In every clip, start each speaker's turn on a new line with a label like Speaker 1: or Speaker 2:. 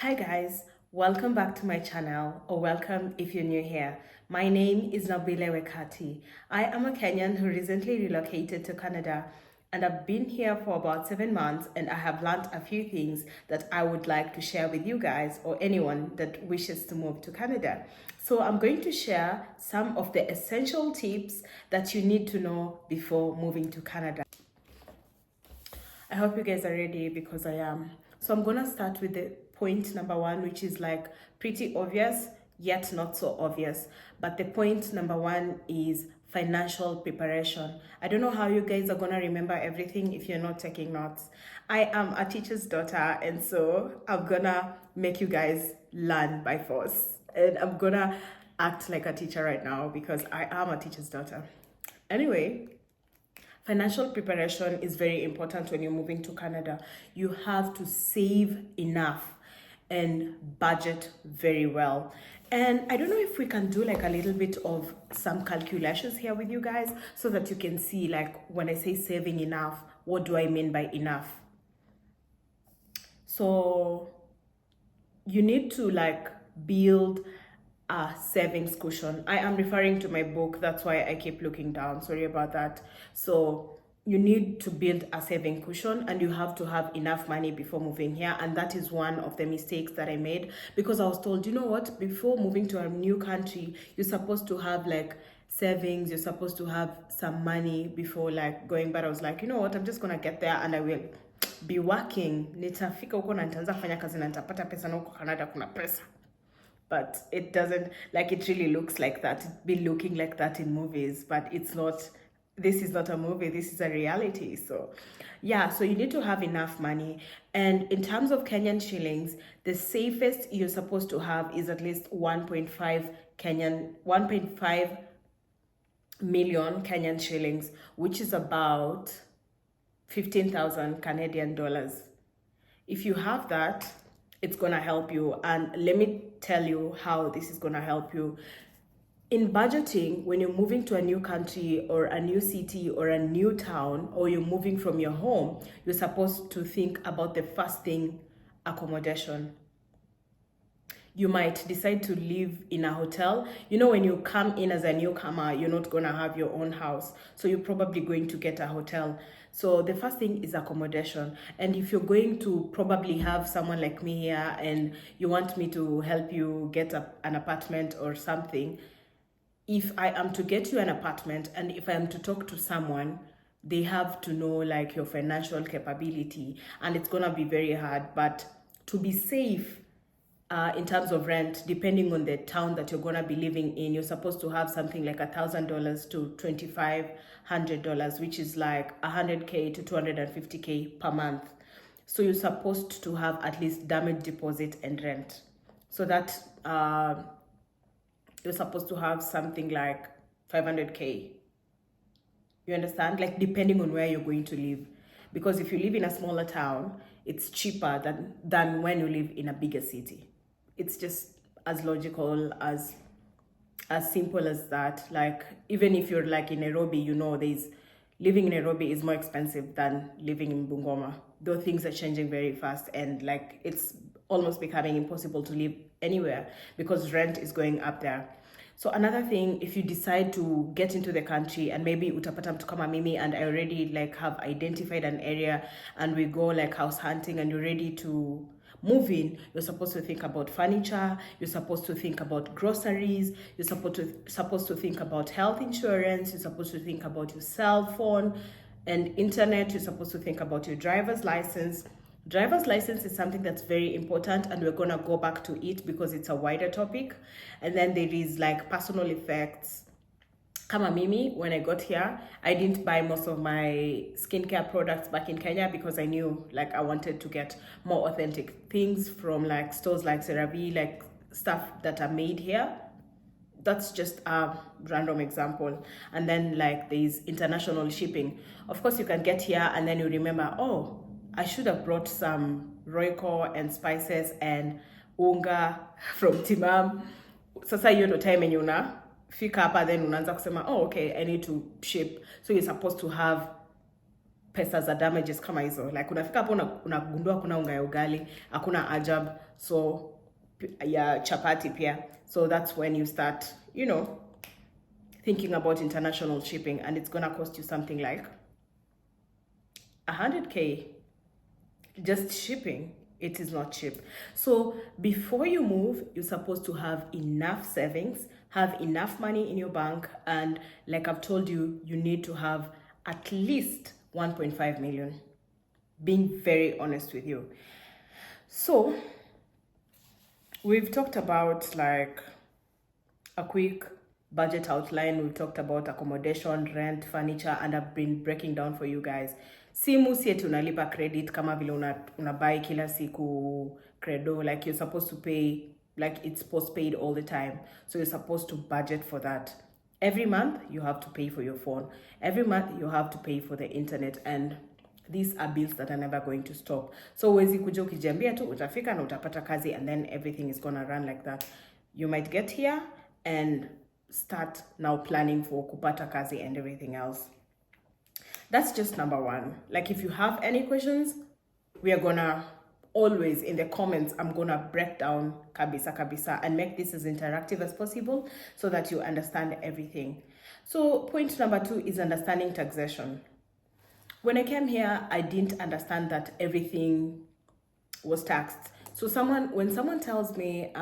Speaker 1: Hi guys, welcome back to my channel, or welcome if you're new here. My name is Nabile Wekati. I am a Kenyan who recently relocated to Canada, and I've been here for about 7 months, and I have learned a few things that I would like to share with you guys or anyone that wishes to move to Canada. So I'm going to share some of the essential tips that you need to know before moving to Canada. I hope you guys are ready because I am. So I'm gonna start with the point number one, which is like pretty obvious, yet not so obvious. But the point number one is financial preparation. I don't know how you guys are gonna remember everything if you're not taking notes. I am a teacher's daughter, and so I'm gonna make you guys learn by force. And I'm gonna act like a teacher right now because I am a teacher's daughter. Anyway, financial preparation is very important when you're moving to Canada. You have to save enough and budget very well. And I don't know if we can do like a little bit of some calculations here with you guys so that you can see, like, when I say saving enough, what do I mean by enough? So you need to like build a savings cushion. I am referring to my book, that's why I keep looking down, sorry about that. So you need to build a saving cushion, and you have to have enough money before moving here. And that is one of the mistakes that I made, because I was told, you know what, before moving to a new country, you're supposed to have like savings, you're supposed to have some money before like going. But I was like, you know what, I'm just gonna get there and I will be working. Nitafika huko na nitaanza kufanya kazi na nitapata pesa, na huko Canada kuna pesa. But it doesn't, like, it really looks like that. It's been looking like that in movies, but it's not. This is not a movie, this is a reality. So yeah, so you need to have enough money. And in terms of Kenyan shillings, the safest you're supposed to have is at least 1.5 million Kenyan shillings, which is about 15,000 Canadian dollars. If you have that, it's gonna help you. And let me tell you how this is gonna help you. In budgeting, when you're moving to a new country or a new city or a new town, or you're moving from your home, you're supposed to think about the first thing: accommodation. You might decide to live in a hotel. You know, when you come in as a newcomer, you're not gonna have your own house, so you're probably going to get a hotel. So the first thing is accommodation. And if you're going to probably have someone like me here and you want me to help you get an apartment or something, if I am to get you an apartment and if I am to talk to someone, they have to know like your financial capability, and it's gonna be very hard. But to be safe, in terms of rent, depending on the town that you're gonna be living in, you're supposed to have something like $1,000 to $2,500, which is like $100K to $250K per month. So you're supposed to have at least damage deposit and rent. So that you're supposed to have something like 500K. You understand? Like, depending on where you're going to live. Because if you live in a smaller town, it's cheaper than when you live in a bigger city. It's just as logical, as simple as that. Like, even if you're like in Nairobi, you know, living in Nairobi is more expensive than living in Bungoma. Though things are changing very fast, and like it's almost becoming impossible to live anywhere because rent is going up there. So another thing, if you decide to get into the country, and maybe utapata mtu kama mimi, and I already like have identified an area and we go like house hunting and you're ready to move in, you're supposed to think about furniture, you're supposed to think about groceries, you're supposed to think about health insurance, you're supposed to think about your cell phone and internet, you're supposed to think about your driver's license. Driver's license is something that's very important, and we're gonna go back to it because it's a wider topic. And then there is like personal effects. Kama mimi, when I got here, I didn't buy most of my skincare products back in Kenya because I knew like I wanted to get more authentic things from like stores like CeraVe, like stuff that are made here. That's just a random example. And then like there's international shipping. Of course, you can get here and then you remember, oh, I should have brought some Royco and spices and unga from Timam. Sasa hiyo ndo time yenye unafika hapa, then unaanza kusema, oh, okay, I need to ship. So you're supposed to have pesa za damages kama hizo. Like unafika hapo unagundua kuna unga ya ugali, hakuna ajab, so ya chapati pia. So that's when you start, you know, thinking about international shipping, and it's gonna cost you something like 100K just shipping. It is not cheap. So before you move, you're supposed to have enough savings, have enough money in your bank, and like I've told you, you need to have at least 1.5 million. Being very honest with you. So we've talked about like a quick budget outline. We've talked about accommodation, rent, furniture, and I've been breaking down for you guys. Simu si eti unalipa credit kama vile unabuy kila siku credo. Like you're supposed to pay, like it's postpaid all the time. So you're supposed to budget for that. Every month you have to pay for your phone. Every month you have to pay for the internet, and these are bills that are never going to stop. So huwezi kuja ukijiambia tu utafika na utapata kazi and then everything is gonna run like that. You might get here and start now planning for kupata kazi and everything else. That's just number one. Like if you have any questions, we are gonna always in the comments, I'm gonna break down kabisa and make this as interactive as possible so that you understand everything. So point number 2 is understanding taxation. When I came here, I didn't understand that everything was taxed. So when someone tells me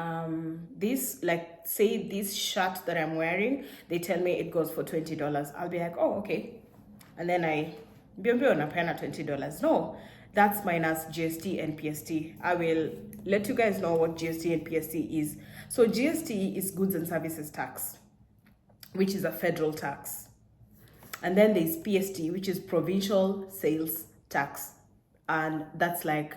Speaker 1: this, like say this shirt that I'm wearing, they tell me it goes for $20, I'll be like, oh, okay. And then I napena $20. No, that's minus GST and PST. I will let you guys know what GST and PST is. So GST is goods and services tax, which is a federal tax. And then there's PST, which is provincial sales tax. And that's like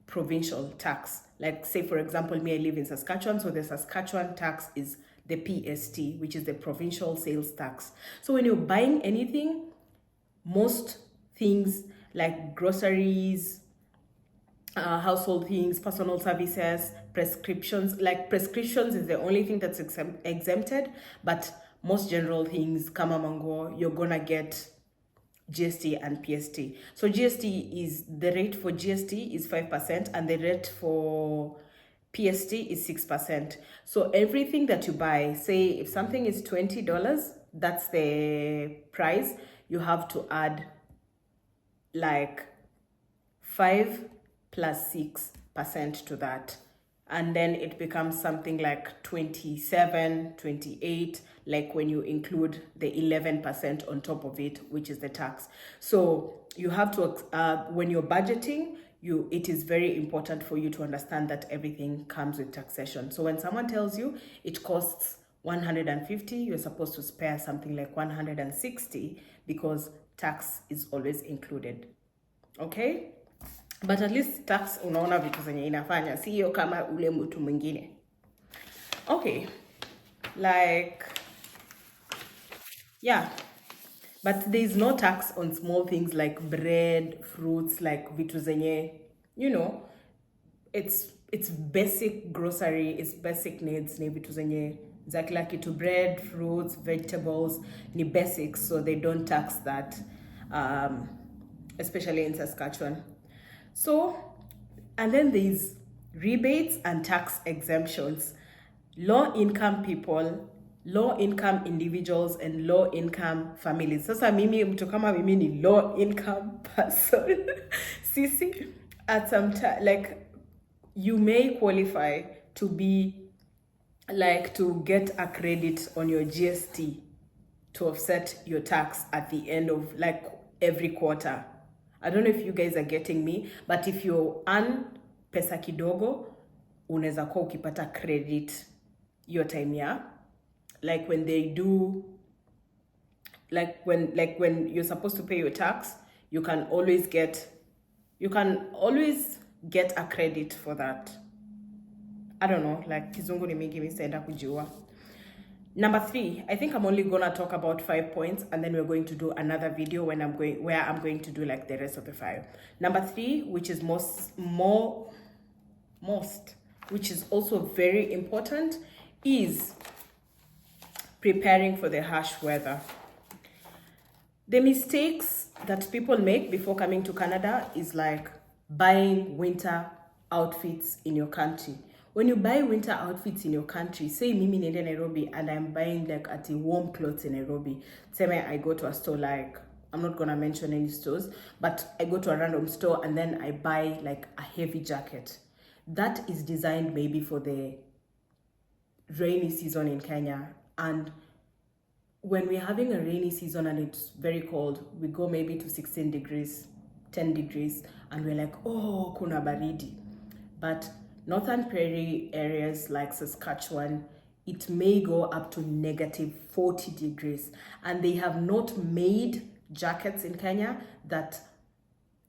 Speaker 1: provincial tax. Like say, for example, me, I live in Saskatchewan. So the Saskatchewan tax is the PST, which is the provincial sales tax. So when you're buying anything, most things like groceries, household things, personal services, prescriptions, like prescriptions is the only thing that's exempted, but most general things, kama mango, you're gonna get GST and PST. So GST is, the rate for GST is 5% and the rate for PST is 6%. So everything that you buy, say if something is $20, that's the price, you have to add like 5 plus 6% to that. And then it becomes something like 27, 28, like when you include the 11% on top of it, which is the tax. So you have to, when you're budgeting, it is very important for you to understand that everything comes with taxation. So when someone tells you it costs 150, you're supposed to spare something like 160 because tax is always included. Okay? But at least tax unaona vitu zenye inafanya, siyo kama ule mtu mwingine. Okay. Like, yeah. But there is no tax on small things like bread, fruits, like vitu zenye, you know, it's basic grocery, it's basic needs, ni vitu zenye za kila kitu, bread, fruits, vegetables, ni basics, so they don't tax that, especially in Saskatchewan. So, and then there's rebates and tax exemptions. Low-income people, low-income individuals, and low-income families. Sasa mimi, mtu kama mimi ni low-income person. Sisi, at some time, like, you may qualify to be, like, to get a credit on your GST to offset your tax at the end of, like, every quarter. I don't know if you guys are getting me, but if you earn pesa kidogo, unaweza kuwa ukipata credit your time, yeah? Like when they do, like when you're supposed to pay your tax, you can always get a credit for that. I don't know, like kizungu ni mingi misaenda kujua. Number 3, I think I'm only gonna talk about 5 points, and then we're going to do another video where I'm going to do like the rest of the 5. Number 3, which is which is also very important, is preparing for the harsh weather. The mistakes that people make before coming to Canada is like buying winter outfits in your country. When you buy winter outfits in your country, say mimi nende Nairobi and I'm buying like at a warm clothes in Nairobi. Say I go to a store, like I'm not gonna mention any stores, but I go to a random store and then I buy like a heavy jacket. That is designed maybe for the rainy season in Kenya, and when we're having a rainy season and it's very cold, we go maybe to 16 degrees, 10 degrees, and we're like, oh, kuna baridi. But Northern Prairie areas like Saskatchewan, it may go up to negative 40 degrees. And they have not made jackets in Kenya that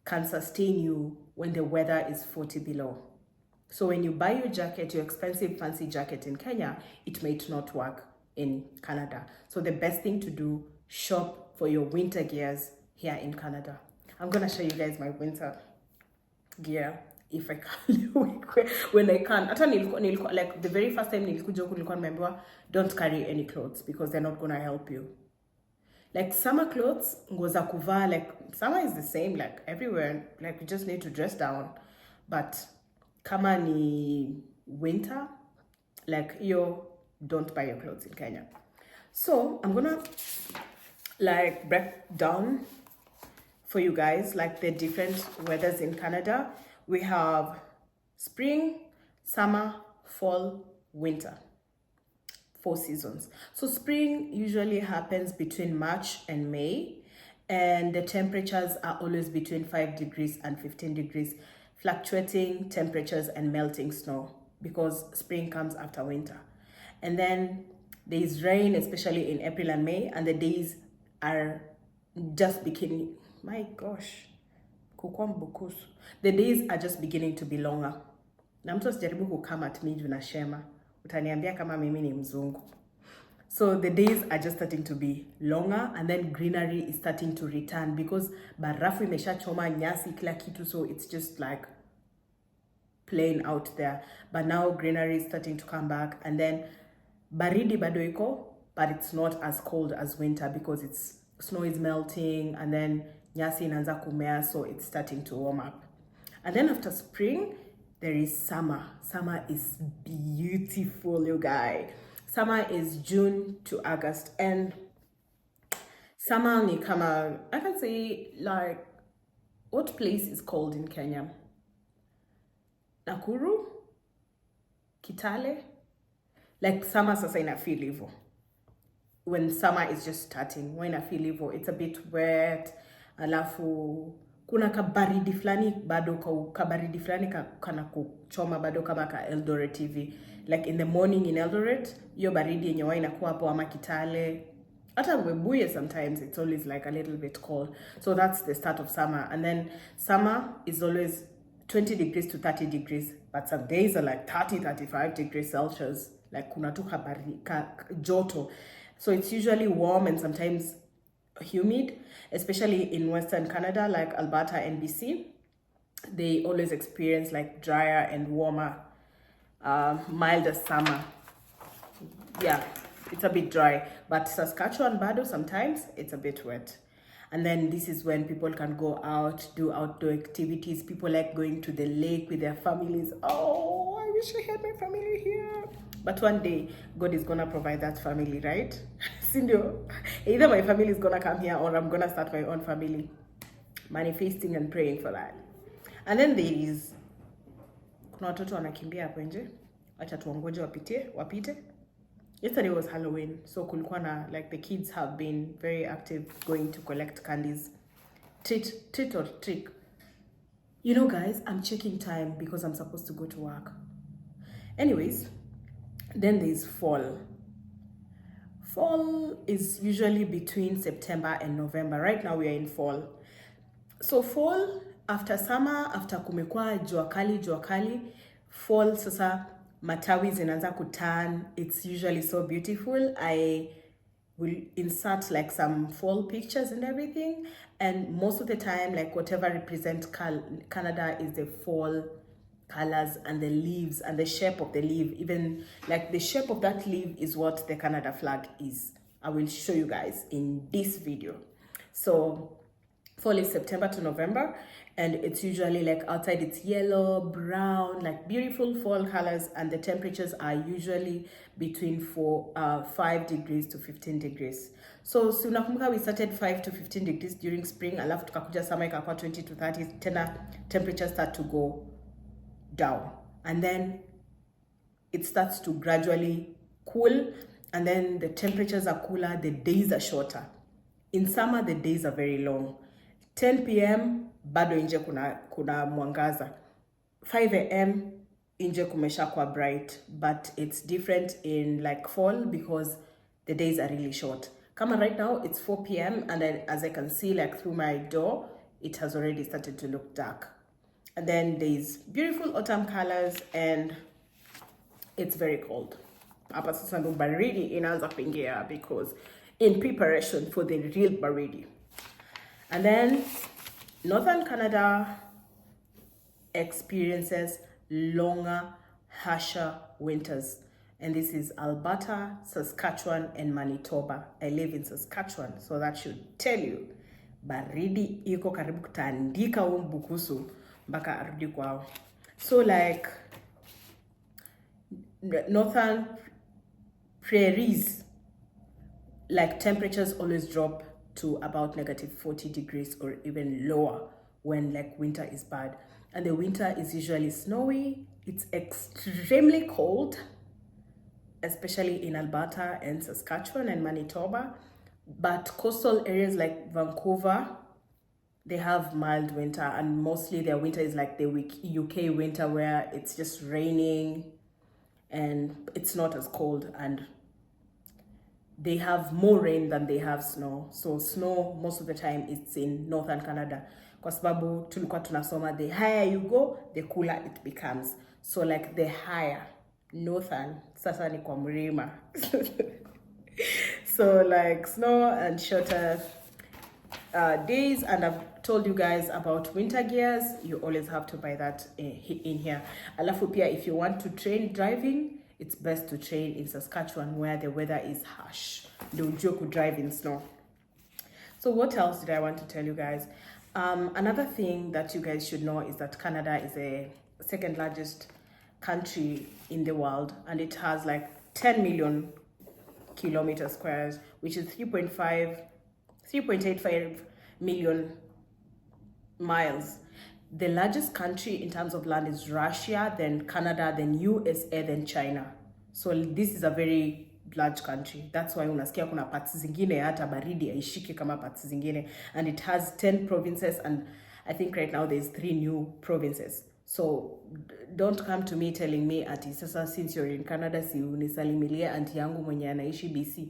Speaker 1: can sustain you when the weather is 40 below. So when you buy your jacket, your expensive fancy jacket in Kenya, it might not work in Canada. So the best thing to do, shop for your winter gears here in Canada. I'm gonna show you guys my winter gear if I can. When I can. Like the very first time nilikuwa don't carry any clothes because they're not gonna help you. Like summer clothes, nguo za kuvaa, like summer is the same like everywhere, like you just need to dress down. But kama ni winter, like don't buy your clothes in Kenya. So I'm gonna like break down for you guys like the different weathers in Canada. We have spring, summer, fall, winter. 4 seasons. So spring usually happens between March and May, and the temperatures are always between 5 degrees and 15 degrees, fluctuating temperatures and melting snow because spring comes after winter. And then there is rain, especially in April and May, and the days are just beginning. My gosh, the days are just beginning to be longer. Na mtu asijaribu kukama at me na shema. Utaniambia kama mimi ni mzungu. So the days are just starting to be longer, and then greenery is starting to return because barafu imeshachoma nyasi kila kitu, so it's just like plain out there. But now greenery is starting to come back, and then baridi bado iko, but it's not as cold as winter because snow is melting, and then nyasi inaanza kumea, so it's starting to warm up. And then after spring, there is summer. Summer is beautiful, you guys. Summer is June to August, and summer ni kama, I can say, like, what place is cold in Kenya? Nakuru? Kitale? Like summer sasa ina feel hivyo. When summer is just starting, when I feel hivyo, it's a bit wet, alafu kuna kabaridi flani bado kabaridi flani kana kuchoma bado kama ka Eldoret TV. Like in the morning in Eldoret, hiyo baridi yenye huwa inakuwa hapo ama Kitale. Hata Webuye sometimes it's always like a little bit cold. So that's the start of summer. And then summer is always 20 degrees to 30 degrees, but some days are like 30-35 degrees Celsius. Like kuna tu joto. So it's usually warm and sometimes humid, especially in Western Canada, like Alberta and BC. They always experience like drier and warmer, milder summer. Yeah, it's a bit dry, but Saskatchewan bado sometimes it's a bit wet. And then this is when people can go out, do outdoor activities. People like going to the lake with their families. Oh, I wish I had my family here. But one day, God is gonna provide that family, right? Sindio? Either my family is gonna come here or I'm gonna start my own family. Manifesting and praying for that. And then there is, kuna watoto wanakimbia hapo nje. Acha tuongoje wapite. Yesterday was Halloween, so kulikuwa na, like, the kids have been very active going to collect candies. Treat or trick. You know, guys, I'm checking time because I'm supposed to go to work. Anyways, then there's fall. Fall is usually between September and November. Right now we are in fall. So fall, after summer, after kumekuwa jua kali, fall sasa matawi zinaanza kuturn. It's usually so beautiful. I will insert like some fall pictures and everything. And most of the time, like whatever represents Canada is the fall colors and the leaves and the shape of the leaf. Even like the shape of that leaf is what the Canada flag is. I will show you guys in this video. So fall is September to November, and it's usually like outside it's yellow, brown, like beautiful fall colors, and the temperatures are usually between 5 degrees to 15 degrees. So unakumbuka we started 5 to 15 degrees during spring, alafu tukakuja summer ikakuwa 20 to 30, tena temperatures start to go down, and then it starts to gradually cool, and then the temperatures are cooler, the days are shorter. In summer the days are very long. 10 p.m. bado nje kuna mwangaza. 5 a.m. nje kumesha kwa bright, but it's different in like fall because the days are really short. Kama right now it's 4 p.m. and then as I can see like through my door, it has already started to look dark. And then there's beautiful autumn colors and it's very cold. Hapa sasa ndo baridi inaanza kuingia because in preparation for the real baridi. And then northern Canada experiences longer, harsher winters. And this is Alberta, Saskatchewan, and Manitoba. I live in Saskatchewan, so that should tell you. Baridi iko karibu kutandika umbukusu mpaka arudi kwao. So like northern prairies, like temperatures always drop to about -40 degrees or even lower when like winter is bad. And the winter is usually snowy. It's extremely cold, especially in Alberta and Saskatchewan and Manitoba. But coastal areas like Vancouver, they have mild winter, and mostly their winter is like the UK winter where it's just raining and it's not as cold, and they have more rain than they have snow. So snow most of the time it's in northern Canada. Kwa sababu tulikuwa tunasoma, the higher you go, the cooler it becomes. So like the higher northern, sasa ni kwa mlima. So like snow and shorter days. And I've told you guys about winter gears. You always have to buy that in here. Alafu pia, if you want to train driving, it's best to train in Saskatchewan where the weather is harsh. Don't joke drive in snow. So what else did I want to tell you guys? Another thing that you guys should know is that Canada is the second largest country in the world, and it has like 10 million kilometer squares, which is 3.85 million miles. The largest country in terms of land is Russia, then Canada, then USA, then China. So this is a very large country. That's why unasikia kuna parts zingine hata baridi haishiki kama parts zingine, and it has 10 provinces, and I think right now there's 3 new provinces. So don't come to me telling me ati sasa since you're in Canada si unisalimilie auntie yangu mwenye anaishi BC.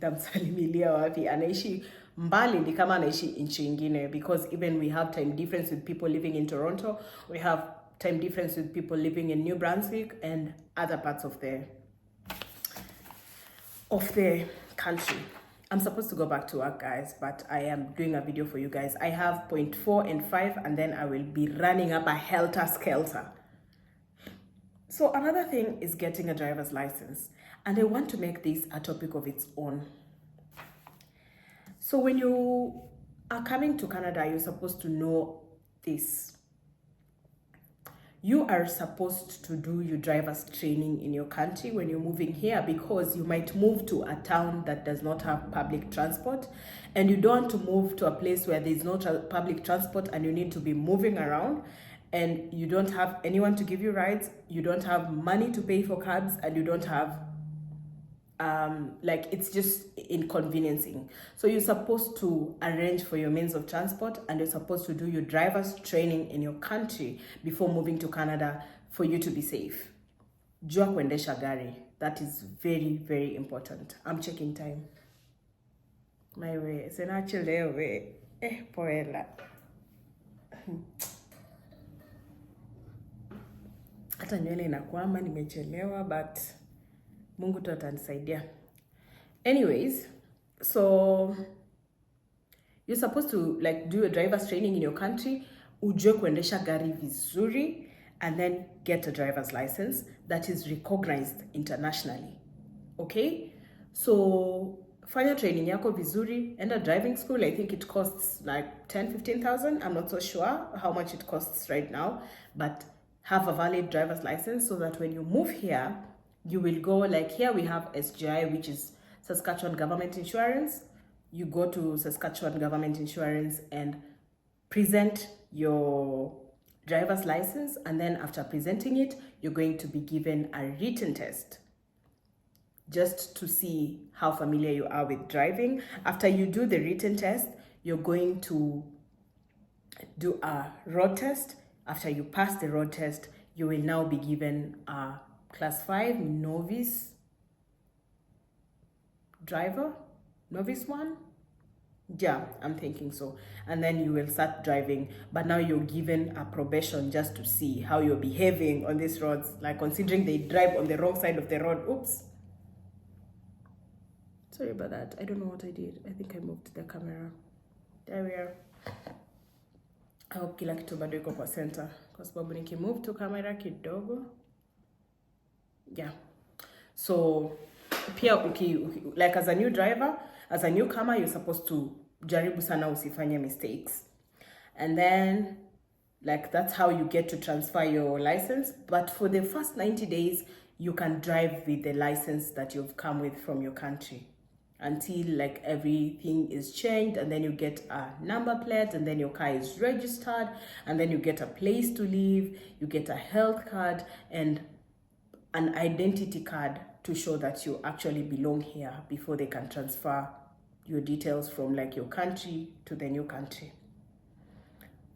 Speaker 1: Tamsalimilia wapi? Anaishi mbali ndi kama anaishi nchi ingine, because even we have time difference with people living in Toronto, we have time difference with people living in New Brunswick and other parts of the country. I'm supposed to go back to work, guys, but I am doing a video for you guys. I have point 4 and 5, and then I will be running up a helter-skelter. So another thing is getting a driver's license, and I want to make this a topic of its own. So when you are coming to Canada, you're supposed to know this. You are supposed to do your driver's training in your country when you're moving here, because you might move to a town that does not have public transport, and you don't want to move to a place where there's no public transport and you need to be moving around, and you don't have anyone to give you rides, you don't have money to pay for cabs, and you don't have like it's just inconveniencing. So you're supposed to arrange for your means of transport, and you're supposed to do your driver's training in your country before moving to Canada for you to be safe. Jua kuendesha gari. That is very, very important. I'm checking time. My way. Senachelewe. Poela. Hata nywele inakwama nimechelewa, but Mungu tu atanisaidia. Anyways, so you're supposed to like do a driver's training in your country, ujue kuendesha gari vizuri, and then get a driver's license that is recognized internationally. Okay? So fanya training yako vizuri, enda driving school. I think it costs like 10-15,000. I'm not so sure how much it costs right now, but have a valid driver's license so that when you move here, you will go, like here we have SGI, which is Saskatchewan Government Insurance. You go to Saskatchewan Government Insurance and present your driver's license, and then after presenting it, you're going to be given a written test just to see how familiar you are with driving. After you do the written test, you're going to do a road test. After you pass the road test, you will now be given a class 5 novice driver, novice one. Yeah, I'm thinking so. And then you will start driving, but now you're given a probation just to see how you're behaving on these roads, like considering they drive on the wrong side of the road. Oops. Sorry about that. I don't know what I did. I think I moved the camera. There we are. I hope kila kitu bado iko kwa center, kwa sababu nikimove to camera kidogo. Yeah. So pia like as a new driver, as a newcomer, you're supposed to jaribu sana usifanye mistakes. And then like that's how you get to transfer your license. But for the first 90 days, you can drive with the license that you've come with from your country until like everything is changed, and then you get a number plate, and then your car is registered, and then you get a place to live, you get a health card and an identity card to show that you actually belong here before they can transfer your details from like your country to the new country.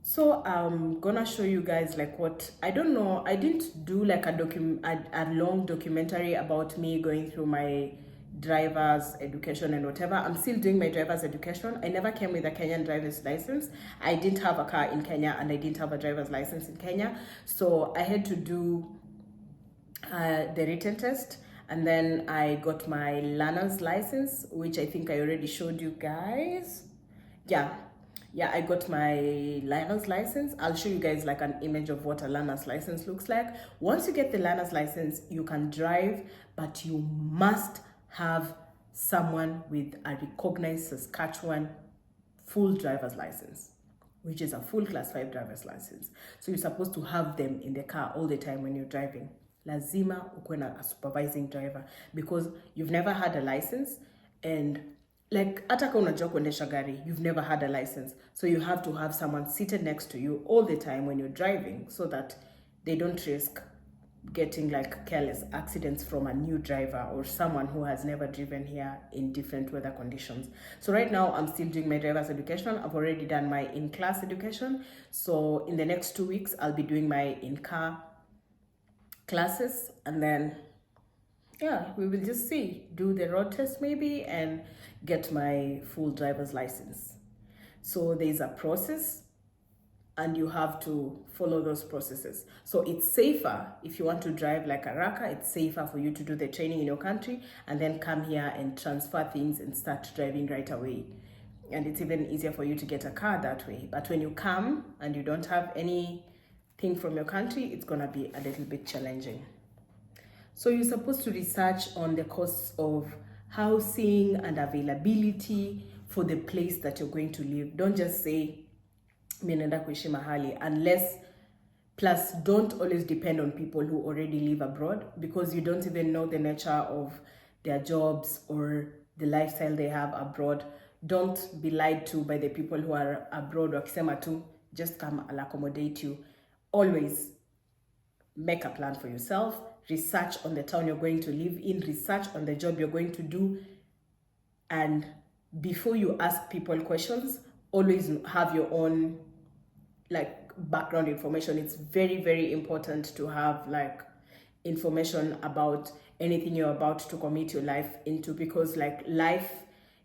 Speaker 1: So I'm gonna show you guys like what, I don't know, I didn't do like a long documentary about me going through my driver's education and whatever. I'm still doing my driver's education. I never came with a Kenyan driver's license. I didn't have a car in Kenya, and I didn't have a driver's license in Kenya, so I had to do the written test, and then I got my learner's license, which I think I already showed you guys. Yeah, I got my learner's license. I'll show you guys like an image of what a learner's license looks like. Once you get the learner's license, you can drive, but you must have someone with a recognized Saskatchewan full driver's license, which is a full class 5 driver's license. So you're supposed to have them in the car all the time when you're driving. Lazima ukuwe na a supervising driver, because you've never had a license, and like hata kama unajua kuendesha gari, you've never had a license, so you have to have someone seated next to you all the time when you're driving, so that they don't risk getting like careless accidents from a new driver or someone who has never driven here in different weather conditions. So right now I'm still doing my driver's education. I've already done my in-class education, so in the next 2 weeks I'll be doing my in-car classes, and then yeah, we will just see, do the road test maybe and get my full driver's license. So there's a process, and you have to follow those processes. So it's safer if you want to drive like a Raka, it's safer for you to do the training in your country and then come here and transfer things and start driving right away. And it's even easier for you to get a car that way. But when you come and you don't have anything from your country, it's gonna be a little bit challenging. So you're supposed to research on the costs of housing and availability for the place that you're going to live. Don't just say, naenda kuishi mahali, unless, plus don't always depend on people who already live abroad, because you don't even know the nature of their jobs or the lifestyle they have abroad. Don't be lied to by the people who are abroad wakisema tu just come, I'll accommodate you. Always make a plan for yourself, research on the town you're going to live in, research on the job you're going to do, and before you ask people questions, always have your own like background information. It's very, very important to have like information about anything you're about to commit your life into, because like life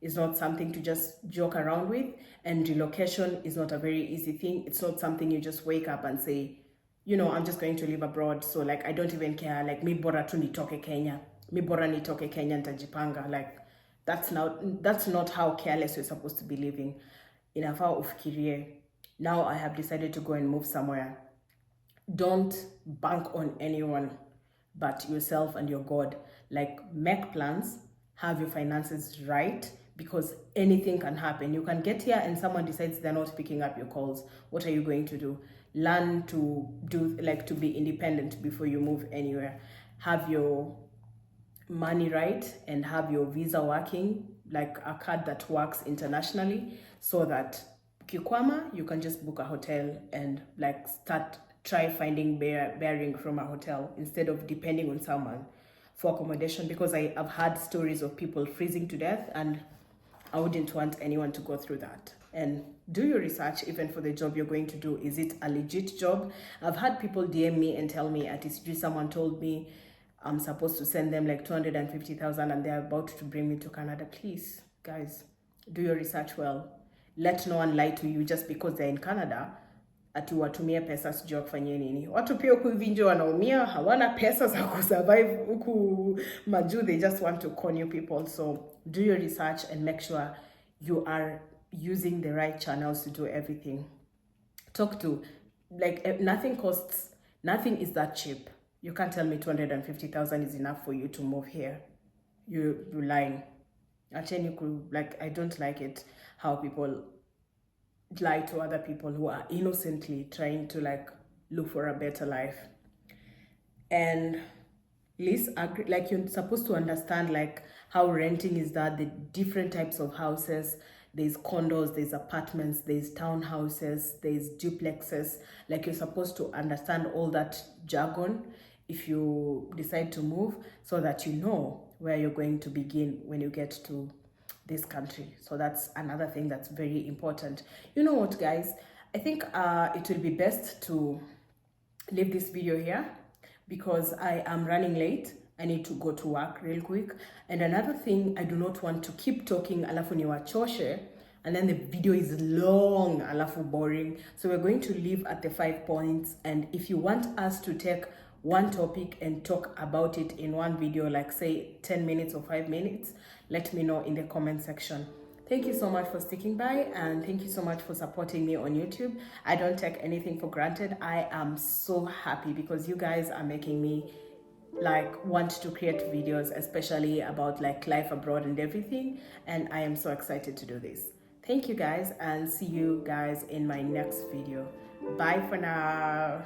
Speaker 1: is not something to just joke around with, and relocation is not a very easy thing. It's not something you just wake up and say, you know, I'm just going to live abroad, so like I don't even care, like mi bora tu nitoke Kenya, mi bora nitoke Kenya nitajipanga. Like that's not how careless you're supposed to be living. Inafaa ufikirie, now I have decided to go and move somewhere. Don't bank on anyone but yourself and your God. Like make plans, have your finances right, because anything can happen. You can get here and someone decides they're not picking up your calls. What are you going to do? Learn to to be independent before you move anywhere. Have your money right and have your visa working, like a card that works internationally, so that kikwama, you can just book a hotel and like try finding bearing from a hotel instead of depending on someone for accommodation, because I've had stories of people freezing to death, and I wouldn't want anyone to go through that. And do your research even for the job you're going to do. Is it a legit job? I've had people DM me and tell me at TCG someone told me I'm supposed to send them like 250,000 and they're about to bring me to Canada. Please, guys, do your research well. Let no one lie to you just because they're in Canada ati watumie pesa sijua kufanyia nini. Watu pia huku hivi nje wanaumia, hawana pesa za kusurvive huku majuu, they just want to con you people. So do your research and make sure you are using the right channels to do everything. Talk to, like, nothing is that cheap. You can't tell me 250,000 is enough for you to move here. You're lying. Actually, like, I don't like it how people lie to other people who are innocently trying to like look for a better life. And please agree, like, you're supposed to understand like how renting is, that the different types of houses. There's condos, there's apartments, there's townhouses, there's duplexes. Like, you're supposed to understand all that jargon if you decide to move, so that you know where you're going to begin when you get to this country. So that's another thing that's very important. You know what, guys? I think it will be best to leave this video here because I am running late. I need to go to work real quick. And another thing, I do not want to keep talking alafu niwachoshe and then the video is long alafu boring. So we're going to leave at the 5 points, and if you want us to take one topic and talk about it in one video, like say 10 minutes or 5 minutes, let me know in the comment section. Thank you so much for sticking by, and thank you so much for supporting me on YouTube. I don't take anything for granted. I am so happy because you guys are making me like want to create videos, especially about like life abroad and everything, and I am so excited to do this. Thank you guys, and see you guys in my next video. Bye for now.